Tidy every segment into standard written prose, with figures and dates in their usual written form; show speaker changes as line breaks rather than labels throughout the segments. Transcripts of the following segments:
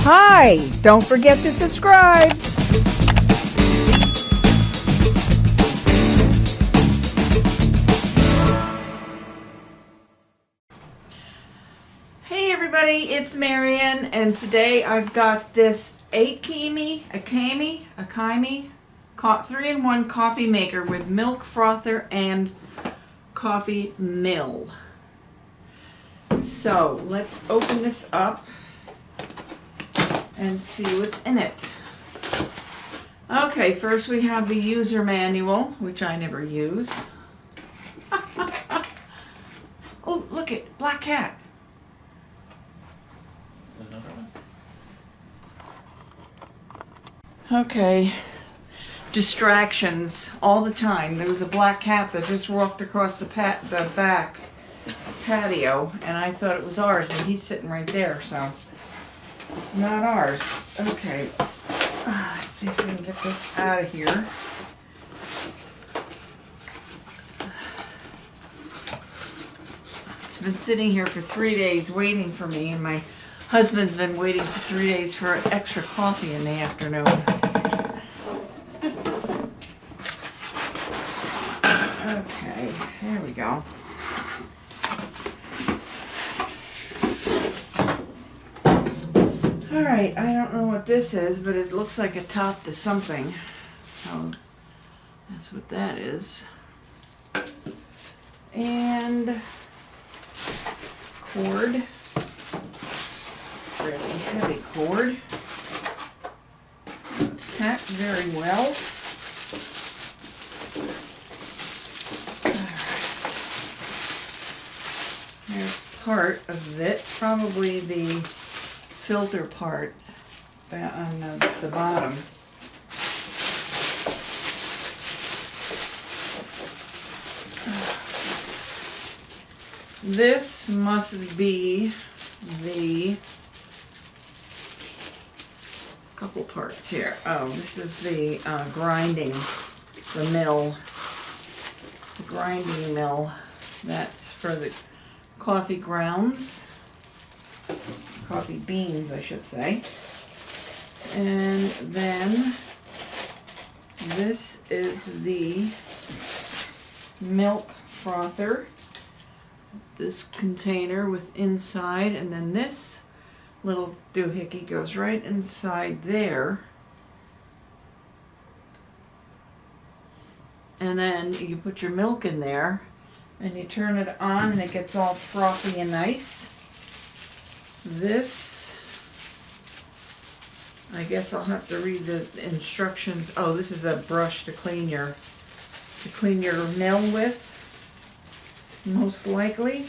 Hi! Don't forget to subscribe! Hey everybody, it's Marian, and today I've got this Aimami 3-in-1 coffee maker with milk frother and coffee mill. So let's open this up and see what's in it. Okay, first we have the user manual, which I never use. Oh, look it, black cat. Okay, distractions all the time. There was a black cat that just walked across the back patio, and I thought it was ours, but he's sitting right there, so it's not ours. Okay, let's see if we can get this out of here. It's been sitting here for 3 days waiting for me, and my husband's been waiting for 3 days for extra coffee in the afternoon. Okay, there we go. Alright, I don't know what this is, but it looks like a top to something. So that's what that is. And cord. Really heavy cord. It's packed very well. Alright. There's part of it, probably the filter part on the bottom. This must be the couple parts here. Oh, this is the grinding, the mill, the grinding mill. That's for the coffee grounds, coffee beans, I should say. And then this is the milk frother. This container with inside, and then this little doohickey goes right inside there. And then you put your milk in there and you turn it on and it gets all frothy and nice. This, I guess I'll have to read the instructions. Oh, this is a brush to clean your mill with, most likely.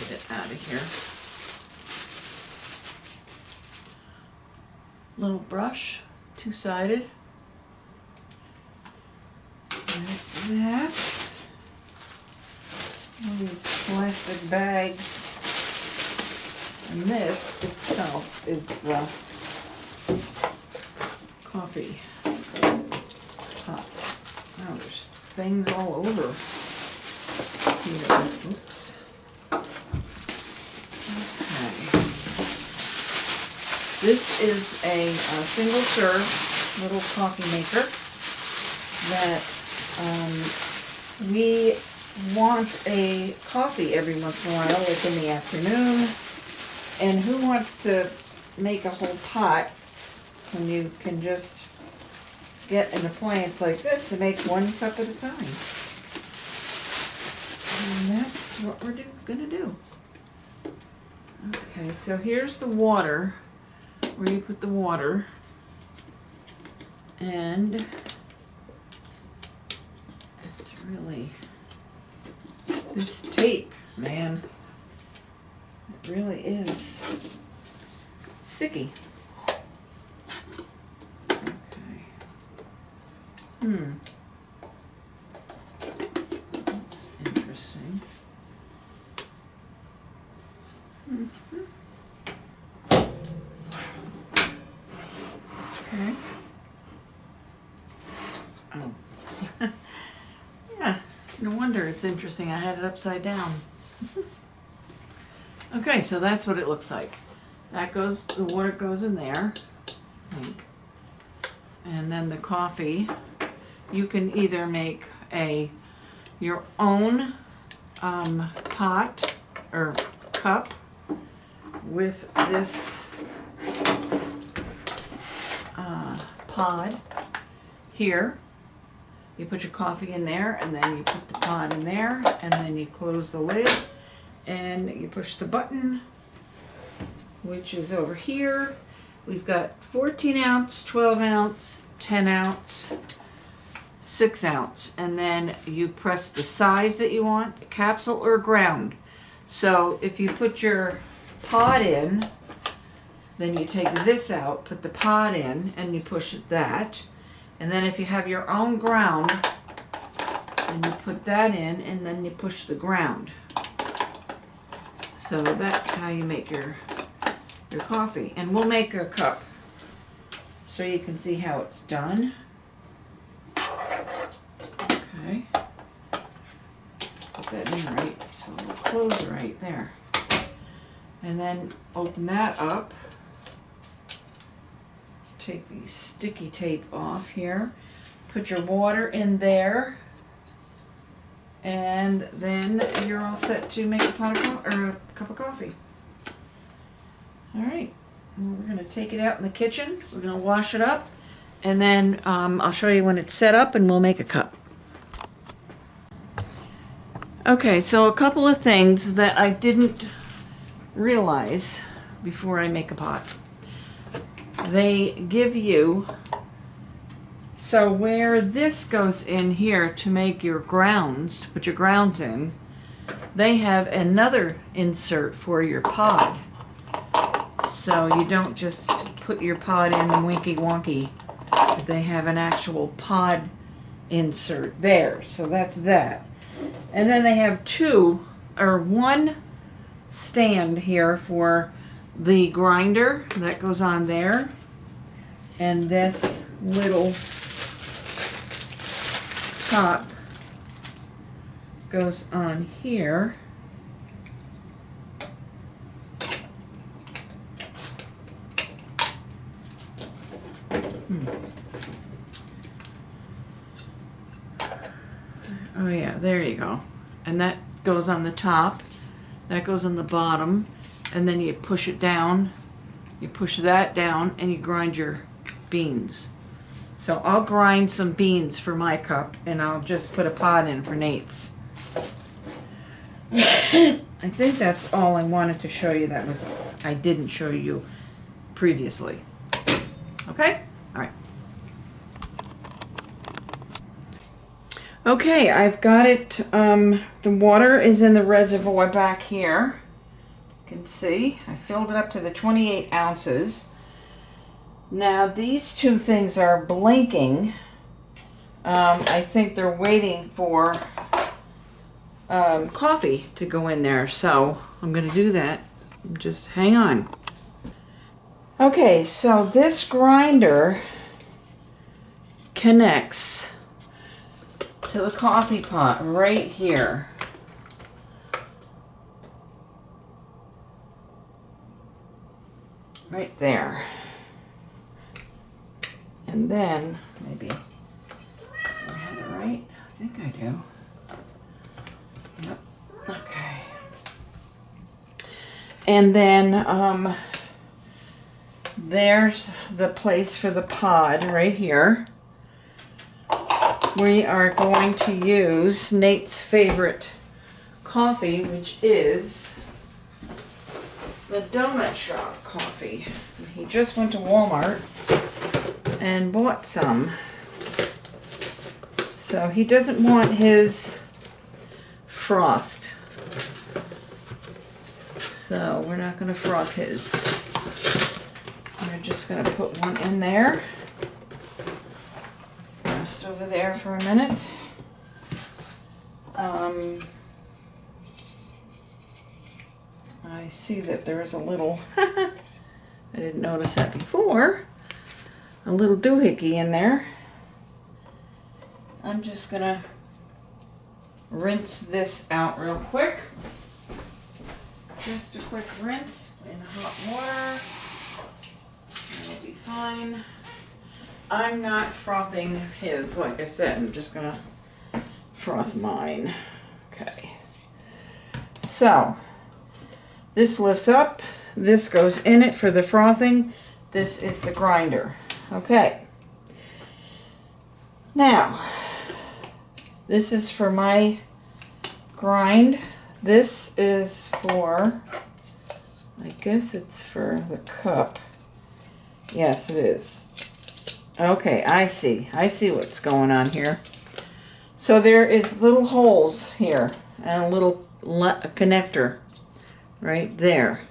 Get it out of here. Little brush, two-sided. That's that. All these plastic bags. And this itself is the coffee pot. Oh, there's things all over here. Oops. Okay. This is a single serve little coffee maker that we want a coffee every once in a while, like in the afternoon. And who wants to make a whole pot when you can just get an appliance like this to make one cup at a time? And that's what we're gonna do. Okay, so here's the water, where you put the water, and it's really, this tape, man, it really is sticky. Okay. That's interesting. Okay. Oh. Yeah, no wonder it's interesting. I had it upside down. Okay, so that's what it looks like. The water goes in there, I think. And then the coffee, you can either make your own pot or cup with this pod here. You put your coffee in there, and then you put the pod in there, and then you close the lid, and you push the button, which is over here. We've got 14 ounce, 12 ounce, 10 ounce, 6 ounce, and then you press the size that you want, capsule or ground. So if you put your pod in, then you take this out, put the pod in, and you push that. And then if you have your own ground, then you put that in, and then you push the ground. So that's how you make your coffee. And we'll make a cup so you can see how it's done. Okay. Put that in right, so we'll close right there. And then open that up. Take the sticky tape off here. Put your water in there. And then you're all set to make a pot of or a cup of coffee. All right, we're gonna take it out in the kitchen. We're gonna wash it up, and then I'll show you when it's set up, and we'll make a cup. Okay, so a couple of things that I didn't realize before I make a pot. They give you, so where this goes in here to make your grounds, to put your grounds in, they have another insert for your pod. So you don't just put your pod in the winky wonky. They have an actual pod insert there. So that's that. And then they have one stand here for the grinder that goes on there. And this little top goes on here. Oh yeah, there you go. And that goes on the top, that goes on the bottom, and then you push it down, you push that down, and you grind your beans. So I'll grind some beans for my cup, and I'll just put a pod in for Nate's. I think that's all I wanted to show you I didn't show you previously. Okay? All right. Okay, I've got it. The water is in the reservoir back here. You can see I filled it up to the 28 ounces. Now these two things are blinking. I think they're waiting for coffee to go in there, so I'm going to do that. Just hang on. Okay, so this grinder connects to the coffee pot right here. Right there. And then, maybe I have it right? I think I do. Yep. Okay. And then there's the place for the pod right here. We are going to use Nate's favorite coffee, which is the Donut Shop coffee. He just went to Walmart and bought some. So he doesn't want his frothed. So we're not going to froth his. We're just going to put one in there. Rest over there for a minute. I see that there is a little, I didn't notice that before, a little doohickey in there. I'm just going to rinse this out real quick. Just a quick rinse in hot water. That'll be fine. I'm not frothing his, like I said. I'm just gonna froth mine. Okay. So, this lifts up. This goes in it for the frothing. This is the grinder. Okay. Now, this is for my grind. This is for, I guess it's for the cup. Yes, it is. Okay, I see. I see what's going on here. So there is little holes here and a little connector right there.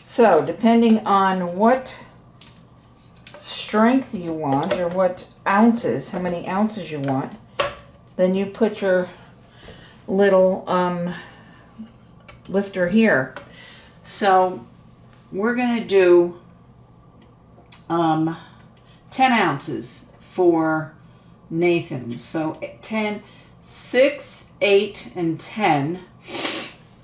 So depending on what strength you want or what ounces, how many ounces you want, then you put your little lifter here. So we're going to do 10 ounces for Nathan. So 10, 6, 8, and 10,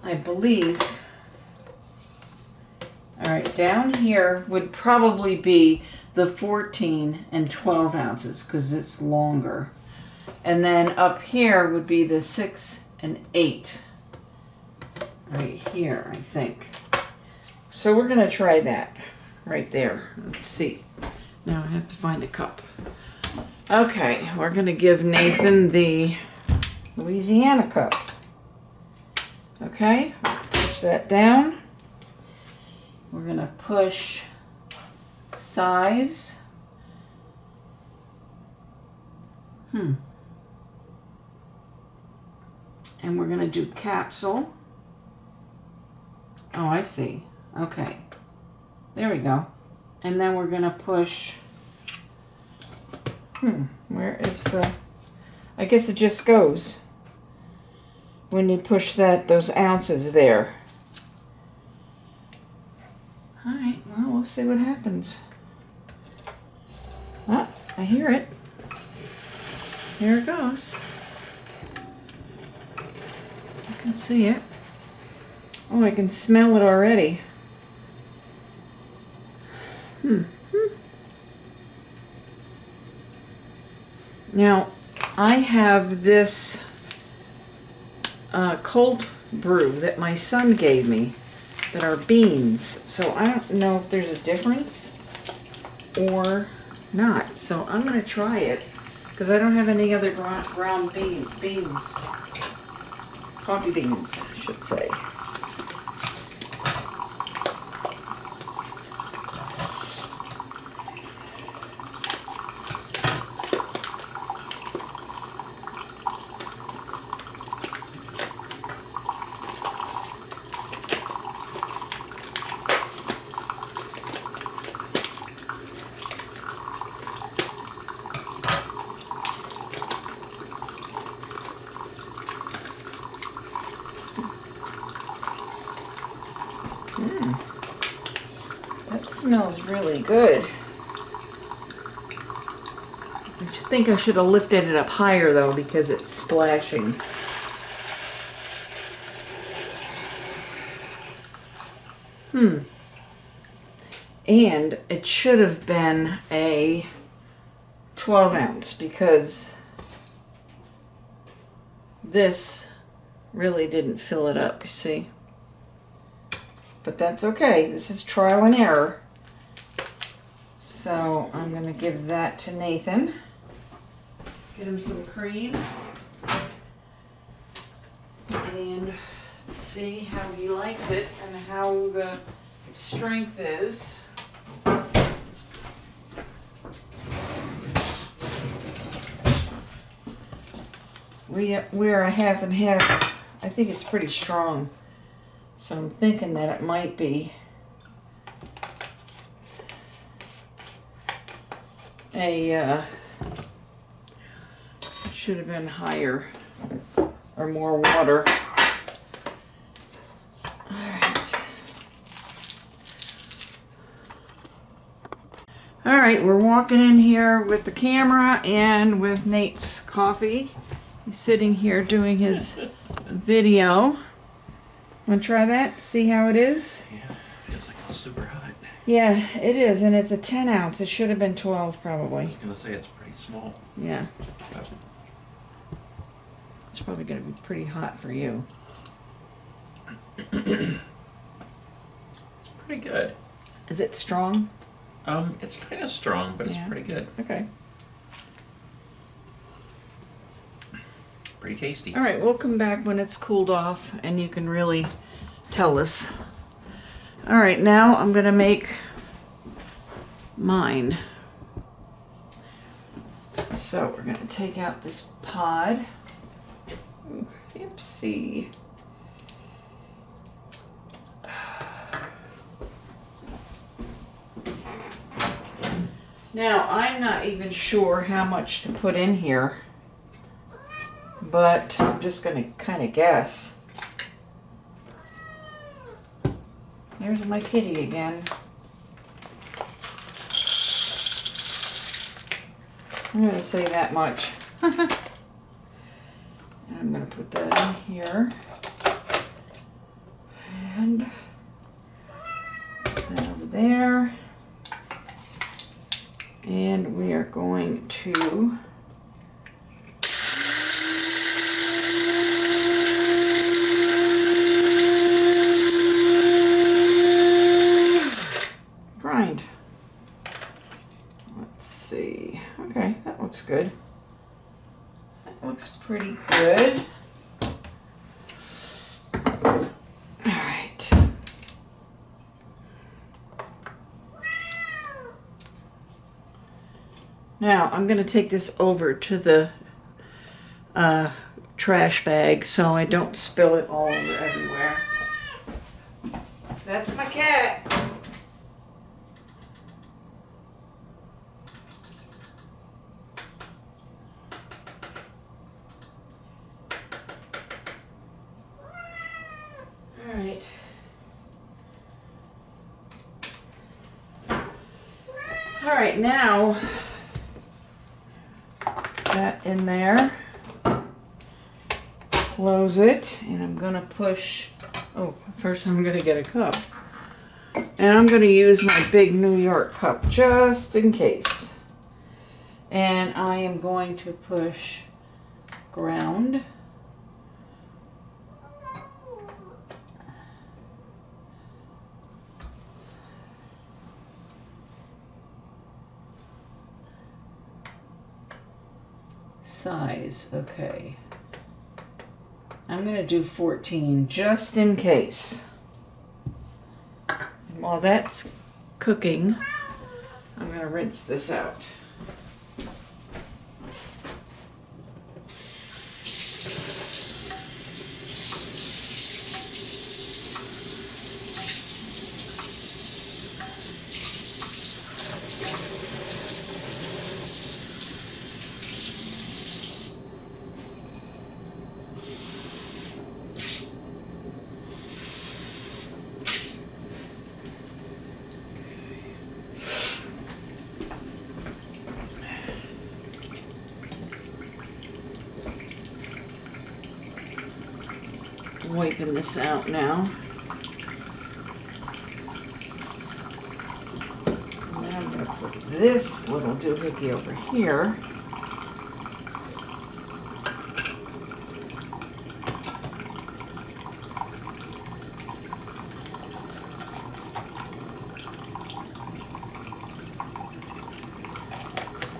I believe. All right, down here would probably be the 14 and 12 ounces because it's longer. And then up here would be the 6 and 8. Right here, I think. So we're going to try that right there. Let's see. Now I have to find a cup. Okay, we're going to give Nathan the Louisiana cup. Okay, push that down. We're going to push size. And we're going to do capsule. Oh, I see. Okay. There we go. And then we're going to push... where is the... I guess it just goes when you push those ounces there. Alright, well, we'll see what happens. Ah, I hear it. Here it goes. I can see it. Oh, I can smell it already. Now, I have this cold brew that my son gave me that are beans. So I don't know if there's a difference or not. So I'm going to try it because I don't have any other ground beans. Coffee beans, I should say. That smells really good. I think I should have lifted it up higher though because it's splashing. And it should have been a 12 ounce because this really didn't fill it up, you see? But that's okay. This is trial and error. So I'm going to give that to Nathan. Get him some cream. And see how he likes it and how the strength is. We're a half and half. I think it's pretty strong. So I'm thinking that it might be it should have been higher or more water. All right, we're walking in here with the camera and with Nate's coffee. He's sitting here doing his video. Want to try that? See how it is?
Yeah, feels like it's super hot.
Yeah, it is, and it's a 10 ounce. It should have been 12 probably.
I was gonna say it's pretty small.
Yeah,
But
it's probably going to be pretty hot for you.
it's pretty good.
Is it strong?
It's kind of strong, but it's
Yeah.
pretty good.
Okay.
Pretty tasty.
All right, we'll come back when it's cooled off and you can really tell us. All right, now I'm going to make mine. So we're going to take out this pod. Ooh, oopsie. Now, I'm not even sure how much to put in here, but I'm just going to kind of guess. There's my kitty again. I'm going to say that much. And I'm going to put that in here. And put that over there. And we are going to grind. Let's see. Okay, that looks good. That looks pretty good. All right. Now I'm going to take this over to the trash bag so I don't spill it all over everywhere. That's my cat. All right. All right, now that in there, close it, and I'm gonna push, oh, first I'm gonna get a cup. And I'm gonna use my big New York cup just in case. And I am going to push ground. Size, okay. I'm gonna do 14 just in case. And while that's cooking, I'm gonna rinse this out. Wiping this out now. And then I'm going to put this little doohickey over here.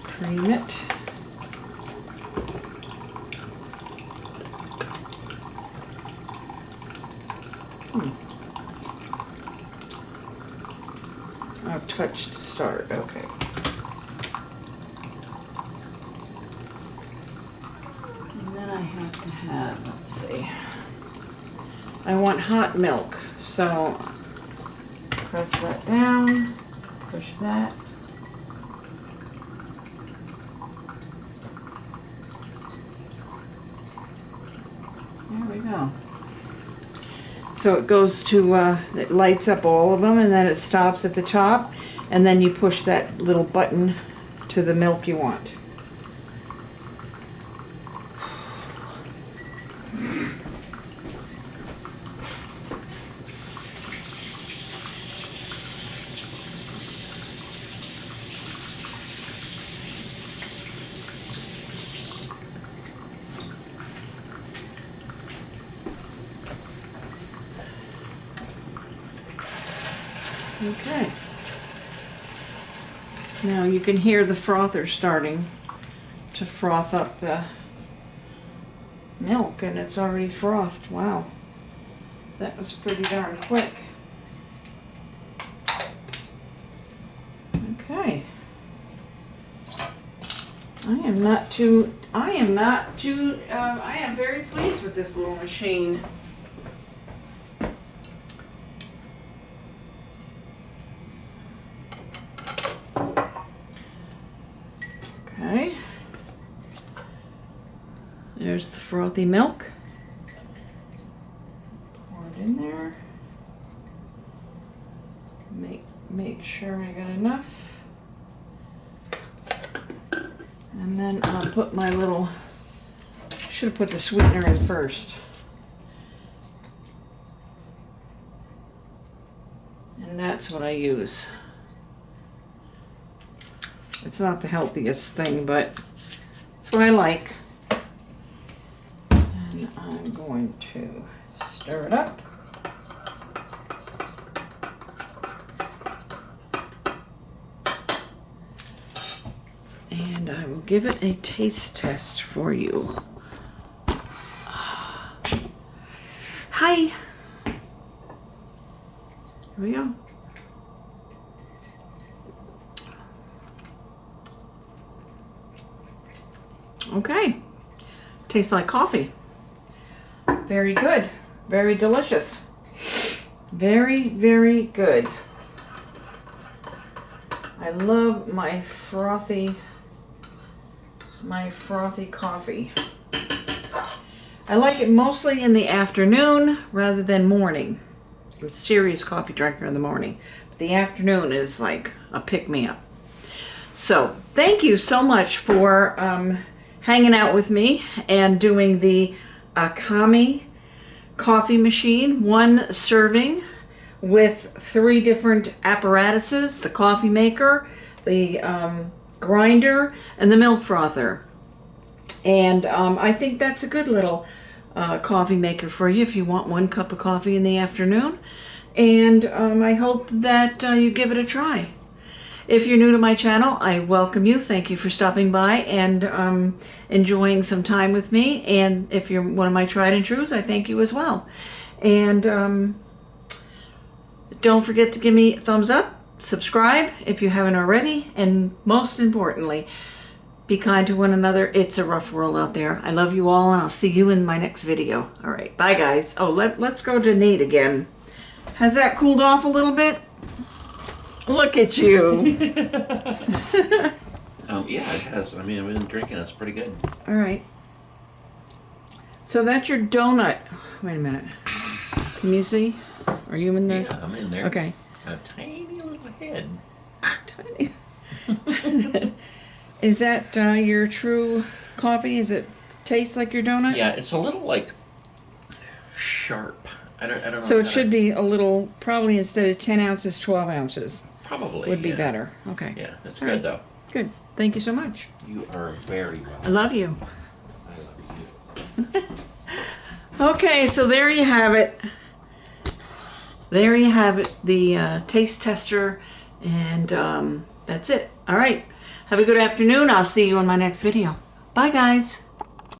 Cream it. I've touched start, okay. And then I have to have, let's see, I want hot milk, so press that down, push that. There we go. So it goes to, it lights up all of them, and then it stops at the top, and then you push that little button to the milk you want. Okay. Now you can hear the frother starting to froth up the milk, and it's already frothed. Wow. That was pretty darn quick. Okay. I am very pleased with this little machine. Okay. There's the frothy milk. Pour it in there. Make sure I got enough. And then I'll put my little, should have put the sweetener in first. And that's what I use. It's not the healthiest thing, but it's what I like. And I'm going to stir it up. And I will give it a taste test for you. Hi. Here we go. Okay. Tastes like coffee. Very good. Very delicious. Very, very good. I love my frothy coffee. I like it mostly in the afternoon rather than morning. I'm a serious coffee drinker in the morning. But the afternoon is like a pick-me-up. So, thank you so much for hanging out with me and doing the Aimami coffee machine. 1 serving with 3 different apparatuses: the coffee maker, the grinder, and the milk frother. And I think that's a good little coffee maker for you if you want 1 cup of coffee in the afternoon. And I hope that you give it a try. If you're new to my channel, I welcome you. Thank you for stopping by and enjoying some time with me. And if you're one of my tried and trues, I thank you as well. And don't forget to give me a thumbs up, subscribe if you haven't already, and most importantly, be kind to one another. It's a rough world out there. I love you all, and I'll see you in my next video. All right, bye guys. Oh, let's go to Nate again. Has that cooled off a little bit? Look at you.
Yeah, it has. I mean, I've been drinking. It's pretty good.
All right. So that's your donut. Wait a minute. Can you see? Are you in there?
Yeah, I'm in there.
Okay.
A tiny little head.
Tiny. Is that your true coffee? Is it taste like your donut?
Yeah, it's a little like sharp. I don't know.
So it should be a little, probably instead of 10 ounces, 12 ounces.
Probably.
Would be
yeah.
better. Okay.
Yeah, that's
All
good
right.
though.
Good. Thank you so much.
You are very
I
welcome.
love you.
I love you.
Okay, so there you have it. There you have it, the taste tester, and that's it. All right. Have a good afternoon. I'll see you in my next video. Bye, guys.